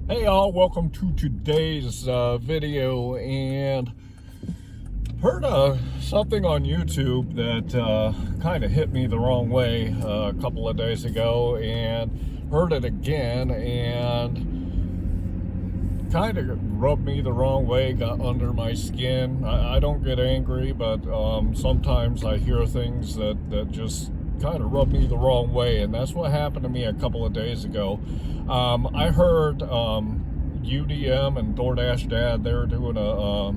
Hey y'all, welcome to today's video, and heard something on YouTube that kind of hit me the wrong way a couple of days ago, and heard it again and kind of rubbed me the wrong way, got under my skin. I don't get angry, but sometimes I hear things that just kind of rubbed me the wrong way, and that's what happened to me a couple of days ago. I heard UDM and DoorDash Dad, they're doing a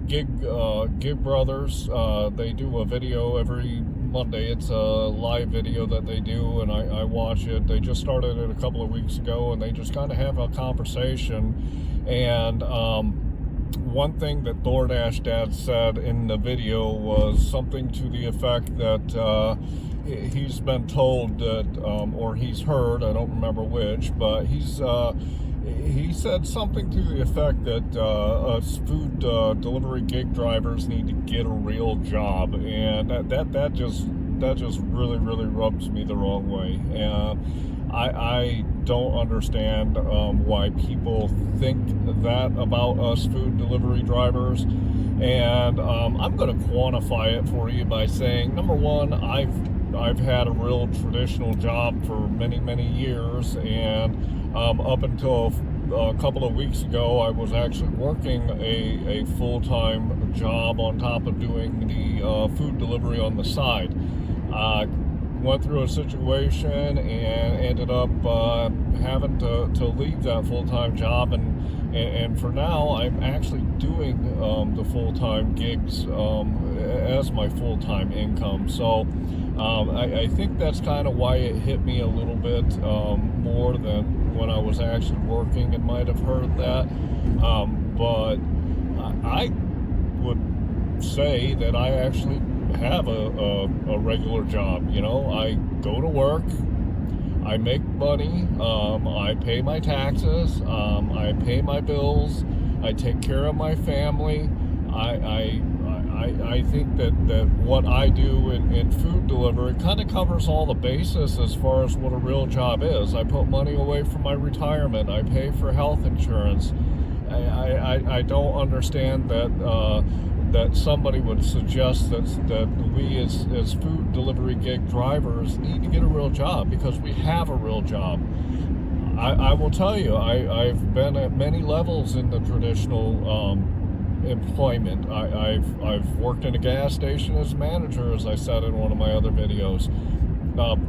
Gig Brothers. They do a video every Monday. It's a live video that they do, and I watch it. They just started it a couple of weeks ago, and they just kind of have a conversation. And one thing that DoorDash Dad said in the video was something to the effect that he's been told that, or he's heard, I don't remember which, but he said something to the effect that us food delivery gig drivers need to get a real job, and that just really rubs me the wrong way. I don't understand why people think that about us food delivery drivers, and I'm going to quantify it for you by saying, number one, I've had a real traditional job for many years, and up until a couple of weeks ago, I was actually working a full-time job on top of doing the food delivery on the side. Went through a situation and ended up having to leave that full-time job, and for now I'm actually doing the full-time gigs as my full-time income. So I think that's kind of why it hit me a little bit more than when I was actually working, and might have heard that, but I would say that I actually have a regular job. You know, I go to work, I make money, I pay my taxes, I pay my bills, I take care of my family. I think that what I do in food delivery kind of covers all the bases as far as what a real job is. I put money away from my retirement, I pay for health insurance. I don't understand that somebody would suggest that we as food delivery gig drivers need to get a real job, because we have a real job. I will tell you, I've been at many levels in the traditional employment. I've worked in a gas station as a manager, as I said in one of my other videos.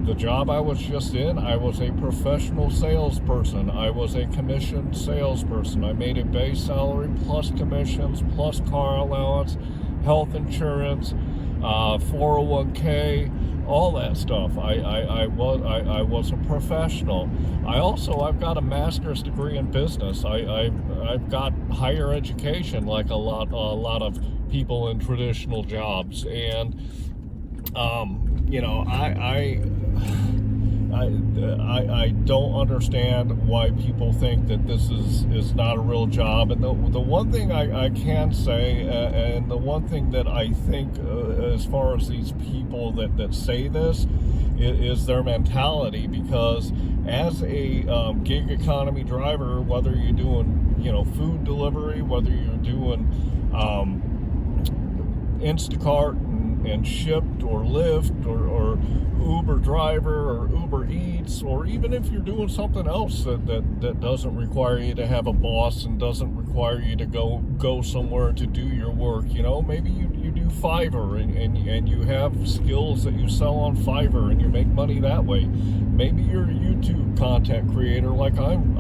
The job I was just in, I was a professional salesperson. I was a commissioned salesperson. I made a base salary plus commissions plus car allowance, health insurance, 401k, all that stuff. I was a professional. I've got a master's degree in business. I've got higher education like a lot of people in traditional jobs, and you know, I don't understand why people think that this is not a real job. And the one thing I can say, and the one thing that I think as far as these people that say this, is their mentality. Because as a gig economy driver, whether you're doing, you know, food delivery, whether you're doing Instacart and Shipt or Lyft or Uber driver or Uber Eats, or even if you're doing something else that doesn't require you to have a boss and doesn't require you to go somewhere to do your work. You know, maybe you do Fiverr and you have skills that you sell on Fiverr and you make money that way. Maybe you're a YouTube content creator like I'm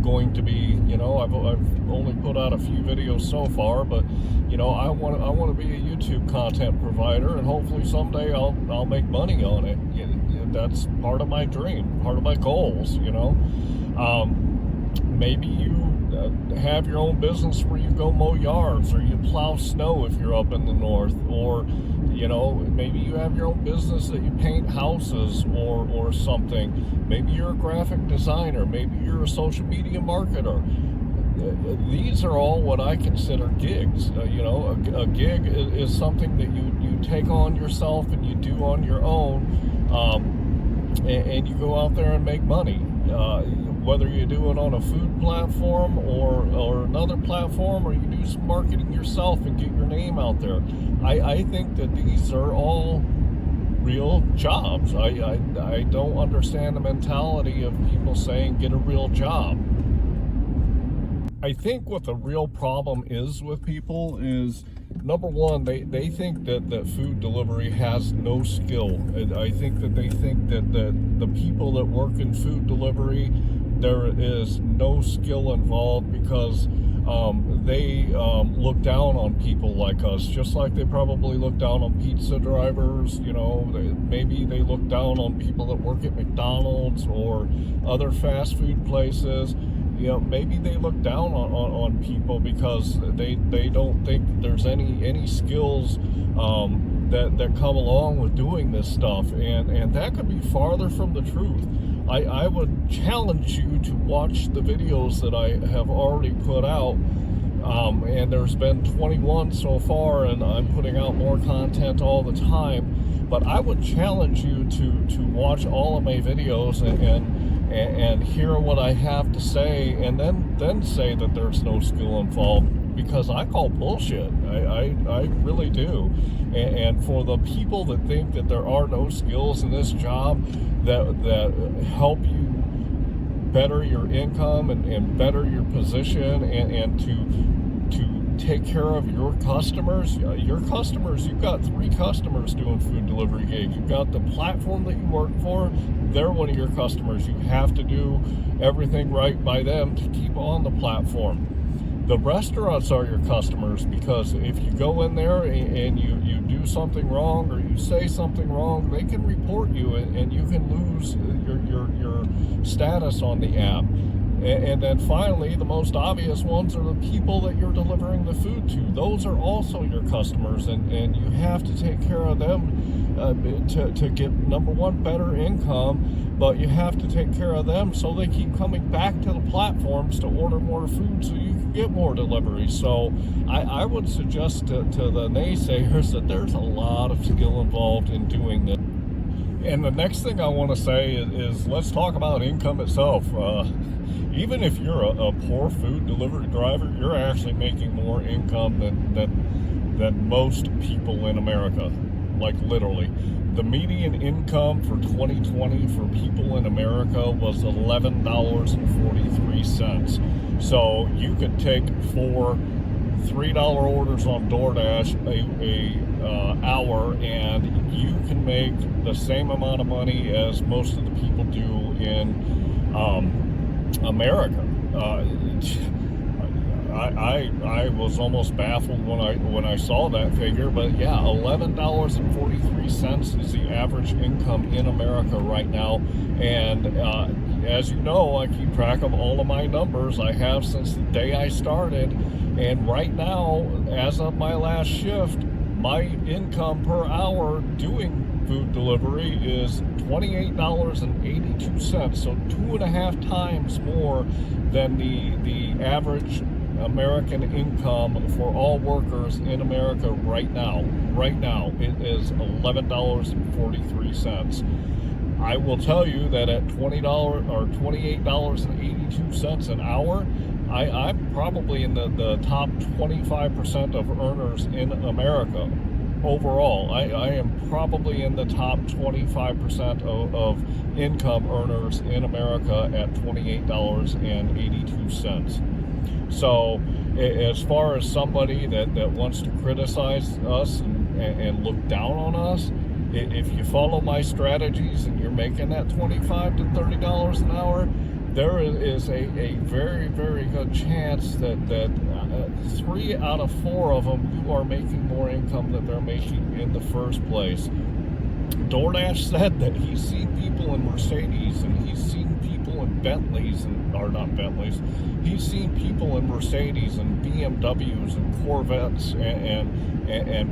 going to be. You know, I've only put out a few videos so far, but you know, I want to be a YouTube content provider, and hopefully someday I'll make money on it. That's part of my dream, part of my goals. You know, maybe you have your own business where you go mow yards, or you plow snow if you're up in the north, or you know, maybe you have your own business that you paint houses or something. Maybe you're a graphic designer, maybe you're a social media marketer. These are all what I consider gigs. You know, a gig is something that you take on yourself and you do on your own, and you go out there and make money. whether you do it on a food platform or another platform, or you do some marketing yourself and get your name out there. I think that these are all real jobs. I don't understand the mentality of people saying get a real job. I think what the real problem is with people is, number one, they think that food delivery has no skill. I think that they think that the people that work in food delivery, there is no skill involved, because they look down on people like us, just like they probably look down on pizza drivers. Maybe they look down on people that work at McDonald's or other fast food places. Maybe they look down on people because they don't think there's any skills that come along with doing this stuff, and that could be farther from the truth. I would challenge you to watch the videos that I have already put out, and there's been 21 so far, and I'm putting out more content all the time. But I would challenge you to watch all of my videos and hear what I have to say, and then say that there's no skill involved, because I call bullshit. I really do. And for the people that think that there are no skills in this job that help you better your income and better your position, and to take care of your customers. You've got 3 customers doing food delivery gig. You've got the platform that you work for. They're one of your customers. You have to do everything right by them to keep on the platform. The restaurants are your customers, because if you go in there and you do something wrong, or you say something wrong, they can report you, and you can lose your status on the app. And then finally, the most obvious ones are the people that you're delivering the food to. Those are also your customers, and you have to take care of them to get, number one, better income, but you have to take care of them so they keep coming back to the platforms to order more food so you can get more deliveries. So I would suggest to the naysayers that there's a lot of skill involved in doing this. And the next thing I want to say is let's talk about income itself. Even if you're a poor food delivery driver, you're actually making more income than most people in America. Like, literally. The median income for 2020 for people in America was $11.43. So you could take 4 $3 orders on DoorDash a hour, and you can make the same amount of money as most of the people do in America. I was almost baffled when I saw that figure, but yeah, $11.43 is the average income in America right now. And as you know, I keep track of all of my numbers. I have since the day I started, and right now, as of my last shift, my income per hour doing food delivery is $28.82, so 2.5 times more than the average American income for all workers in America right now. Right now, it is $11.43. I will tell you that at $20 or $28.82 an hour, I'm probably in the top 25% of earners in America. Overall, I am probably in the top 25% of income earners in America at $28.82. So as far as somebody that wants to criticize us and look down on us, if you follow my strategies and you're making that $25 to $30 an hour, there is a very, very good chance that 3 out of 4 of them, you are making more income than they're making in the first place. DoorDash said that he's seen people in Mercedes, and he's seen people in Bentleys, or not Bentleys, he's seen people in Mercedes and BMWs and Corvettes and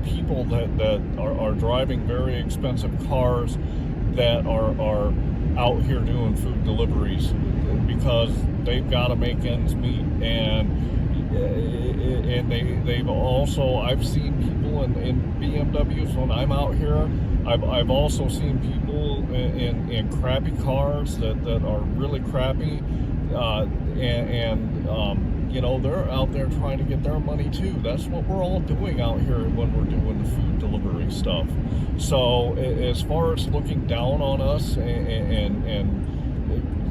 people that are driving very expensive cars that are out here doing food deliveries because they've got to make ends meet. And they've also, I've seen people in BMWs when I'm out here. I've also seen people in crappy cars that are really crappy, they're out there trying to get their money too. That's what we're all doing out here when we're doing the food delivery stuff. So as far as looking down on us and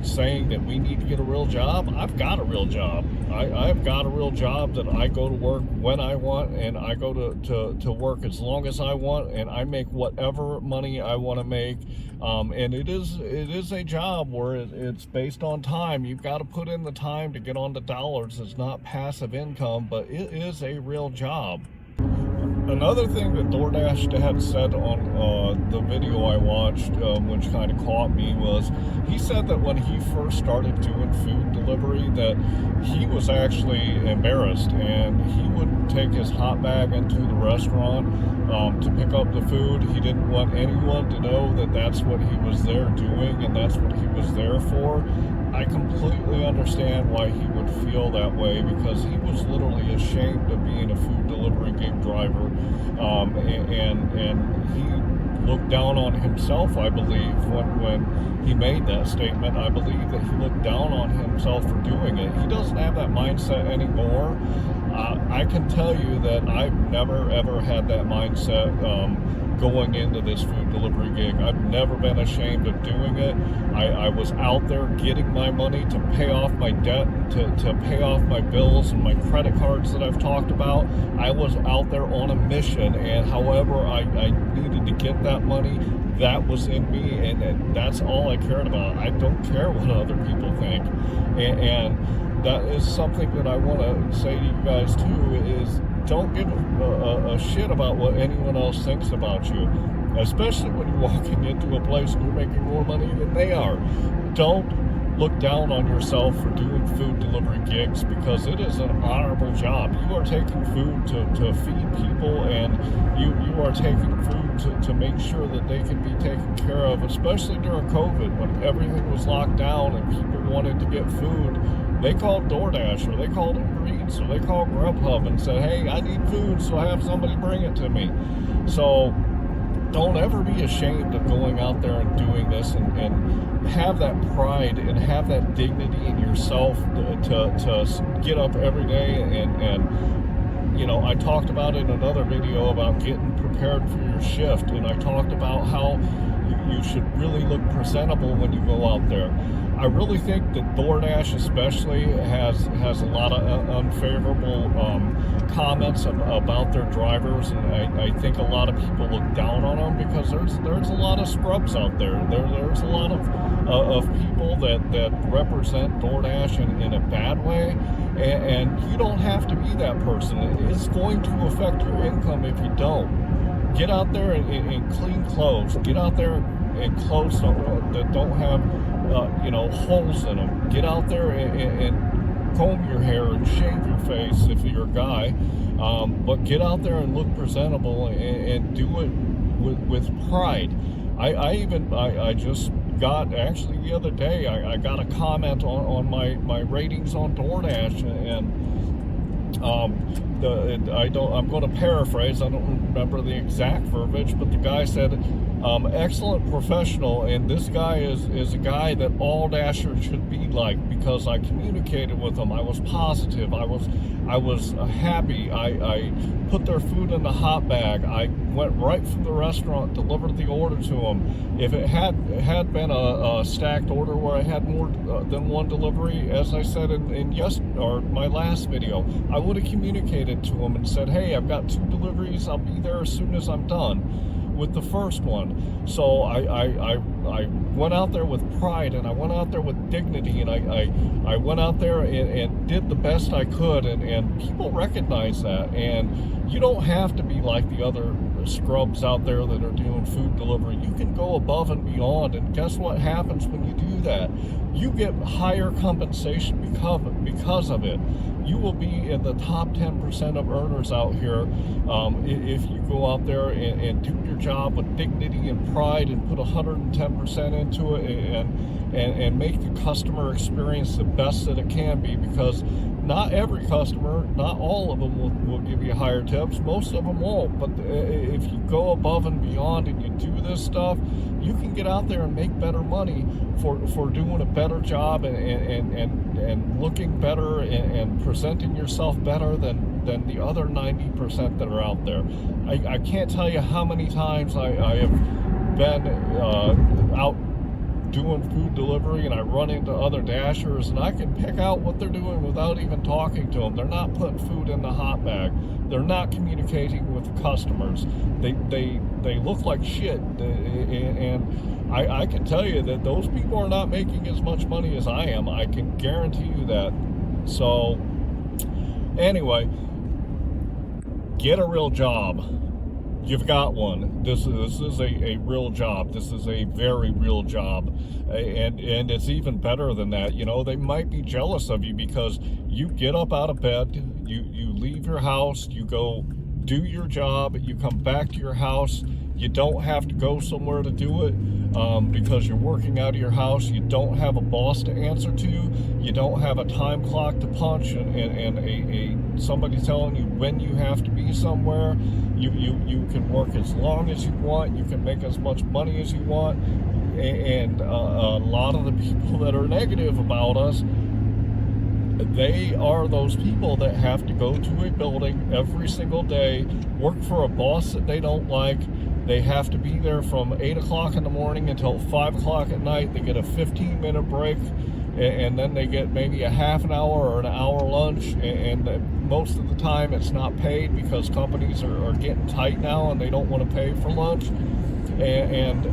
saying that we need to get a real job, I've got a real job. I've got a real job that I go to work when I want, and I go to work as long as I want, and I make whatever money I want to make. And it is a job where it's based on time. You've got to put in the time to get on the dollars. It's not passive income, but it is a real job. Another thing that DoorDash had said on the video I watched, which kind of caught me, was he said that when he first started doing food delivery, that he was actually embarrassed, and he would take his hot bag into the restaurant to pick up the food. He didn't want anyone to know that that's what he was there doing and that's what he was there for. I completely understand why he would feel that way, because he was literally ashamed of being a food delivery gig driver, and he looked down on himself, I believe, when he made that statement. I believe that he looked down on himself for doing it. He doesn't have that mindset anymore. I can tell you that I've never ever had that mindset going into this food delivery gig. I've never been ashamed of doing it. I was out there getting my money to pay off my debt, to pay off my bills and my credit cards that I've talked about. I was out there on a mission, and however I needed to get that money, that was in me, and that's all I cared about. I don't care what other people think, and that is something that I want to say to you guys too, is don't give a shit about what anyone else thinks about you, especially when you're walking into a place and you're making more money than they are. Don't look down on yourself for doing food delivery gigs, because it is an honorable job. You are taking food to feed people, and you are taking food to make sure that they can be taken care of, especially during COVID when everything was locked down and people wanted to get food. They called DoorDash, or they called Uber Eats, or they called GrubHub and said, hey, I need food, so have somebody bring it to me. So don't ever be ashamed of going out there and doing this, and have that pride and have that dignity in yourself to get up every day. And I talked about in another video about getting prepared for your shift, and I talked about how you should really look presentable when you go out there. I really think that DoorDash especially has a lot of unfavorable comments about their drivers, and I think a lot of people look down on them because there's a lot of scrubs out there. There's a lot of people that represent DoorDash in a bad way, and you don't have to be that person. It's going to affect your income if you don't. Get out there in clean clothes. Get out there in clothes that don't have holes in them. Get out there and comb your hair and shave your face if you're a guy, but get out there and look presentable and do it with pride. I just got, actually the other day, I got a comment on my ratings on DoorDash, and I'm going to paraphrase. I don't remember the exact verbiage, but the guy said, excellent professional, and this guy is a guy that all Dashers should be like, because I communicated with them. I was positive. I was happy. I put their food in the hot bag. I went right from the restaurant, delivered the order to them. If it had been a stacked order where I had more than one delivery, as I said in my last video, I would have communicated to them and said, hey, I've got 2 deliveries. I'll be there as soon as I'm done with the first one. So I went out there with pride, and I went out there with dignity, and I went out there and did the best I could, and people recognize that. And you don't have to be like the other scrubs out there that are doing food delivery. You can go above and beyond, and guess what happens when you do that? You get higher compensation because of it. You will be in the top 10% of earners out here if you go out there and do your job with dignity and pride and put 110% into it, and make the customer experience the best that it can be, because not every customer, not all of them will give you higher tips. Most of them won't. But if you go above and beyond and you do this stuff, you can get out there and make better money for doing a better job and and looking better and presenting yourself better than the other 90% that are out there. I can't tell you how many times I have been out doing food delivery and I run into other Dashers and I can pick out what they're doing without even talking to them. They're not putting food in the hot bag. They're not communicating with customers. They look like shit, and I can tell you that those people are not making as much money as I am. I can guarantee you that. So anyway, get a real job. You've got one. This is a real job. This is a very real job, and it's even better than that. You know, they might be jealous of you because you get up out of bed, you leave your house, you go do your job, you come back to your house. You don't have to go somewhere to do it because you're working out of your house. You don't have a boss to answer to. You don't have a time clock to punch and somebody telling you when you have to be somewhere. You can work as long as you want. You can make as much money as you want. And a lot of the people that are negative about us, they are those people that have to go to a building every single day, work for a boss that they don't like. They have to be there from 8 o'clock in the morning until 5 o'clock at night. They get a 15-minute break, and then they get maybe a half an hour or an hour lunch, and most of the time it's not paid because companies are getting tight now and they don't want to pay for lunch. And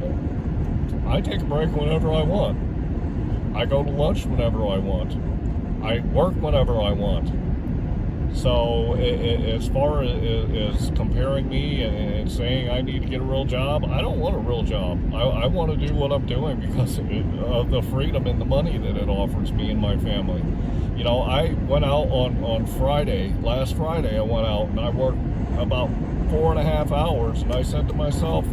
I take a break whenever I want. I go to lunch whenever I want. I work whenever I want. So as far as comparing me and saying I need to get a real job, I don't want a real job. I want to do what I'm doing because of the freedom and the money that it offers me and my family. You know, I went out on Friday, last Friday I went out and I worked about 4.5 hours, and I said to myself,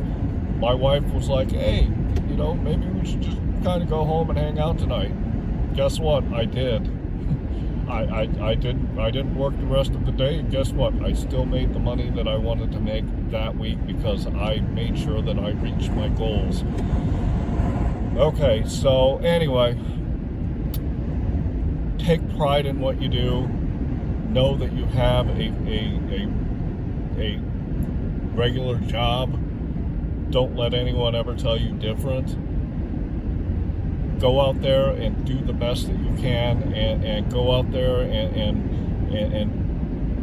my wife was like, hey, you know, maybe we should just kind of go home and hang out tonight. Guess what? I did. I didn't work the rest of the day, and guess what? I still made the money that I wanted to make that week because I made sure that I reached my goals. Okay, so anyway, take pride in what you do. Know that you have a regular job. Don't let anyone ever tell you different. Go out there and do the best that you can, and go out there and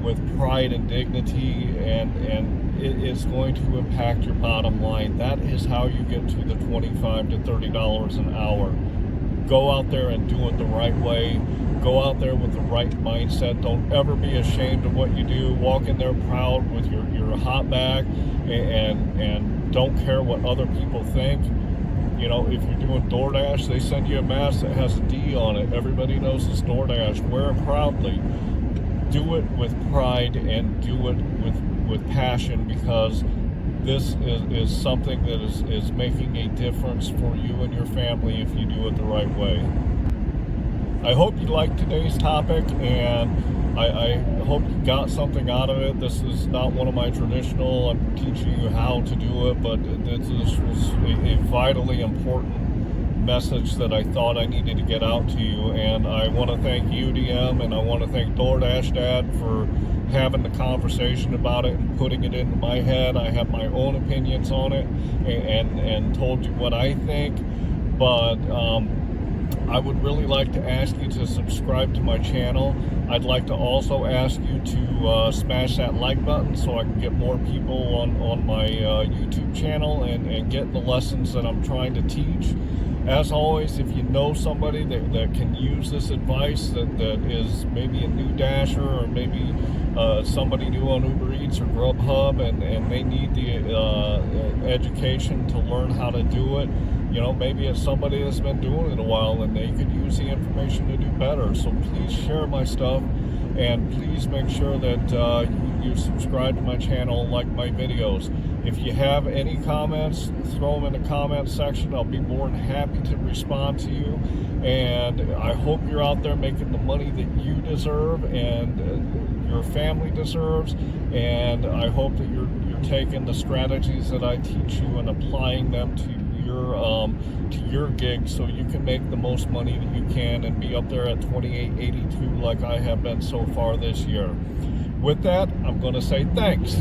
with pride and dignity, and it is going to impact your bottom line. That is how you get to the $25 to $30 an hour. Go out there and do it the right way. Go out there with the right mindset. Don't ever be ashamed of what you do. Walk in there proud with your hot bag, and don't care what other people think. You know, if you're doing DoorDash, they send you a mask that has a D on it. Everybody knows it's DoorDash. Wear it proudly. Do it with pride and do it with passion, because this is something that is making a difference for you and your family if you do it the right way. I hope you liked today's topic, and I hope you got something out of it. This is not one of my traditional, I'm teaching you how to do it, but this was a vitally important message that I thought I needed to get out to you. And I want to thank UDM, and I want to thank DoorDash Dad for having the conversation about it and putting it into my head. I have my own opinions on it and told you what I think, but I would really like to ask you to subscribe to my channel. I'd like to also ask you to smash that like button so I can get more people on my YouTube channel and get the lessons that I'm trying to teach. As always, if you know somebody that can use this advice, that is maybe a new Dasher, or maybe somebody new on Uber Eats or GrubHub, and they need the education to learn how to do it, you know, maybe it's somebody that's been doing it a while and they could use the information to do better. So please share my stuff, and please make sure that you subscribe to my channel and like my videos. If you have any comments, throw them in the comments section. I'll be more than happy to respond to you. And I hope you're out there making the money that you deserve and your family deserves. And I hope that you're taking the strategies that I teach you and applying them to your gig, so you can make the most money that you can and be up there at 28.82 like I have been so far this year. With that, I'm going to say thanks.